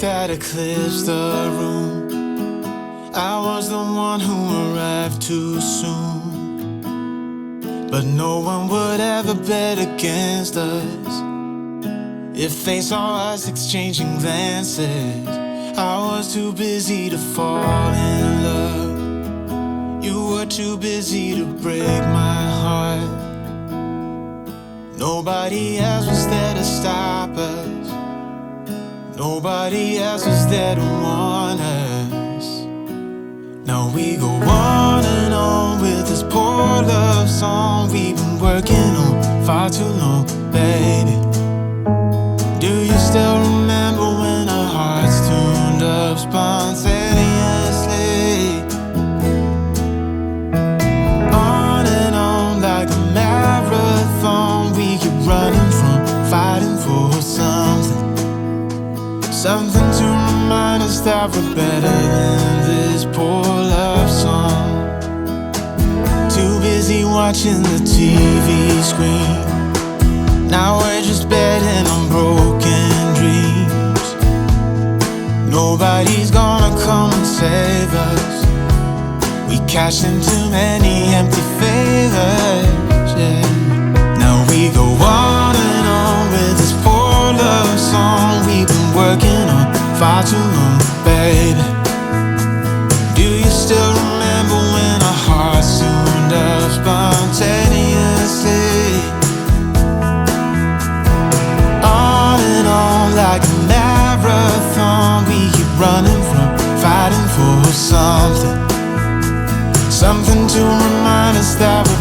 that eclipsed the room. I was the one who arrived too soon, but no one would ever bet against us. If they saw us exchanging glances, I was too busy to fall in love. You were too busy to break my heart. Nobody else was there to stop us. Nobody else was there to warn us. Now we go on and on with this poor love song we've been working on far too long, baby. Do you still remember when our hearts tuned up spontaneously? On and on like a marathon, we keep running from fighting for something. Something to remind us that we're better than this poor love song. Too busy watching the TV screen. Now we're just betting on broken dreams. Nobody's gonna come and save us. We cashed in too many empty favors, yeah. Now we go on and on with this poor love song we've been working on far too long, baby. Do you still remember when our hearts tuned up spontaneously? On and on like a marathon, we keep running from fighting for something. Something to remind us that we're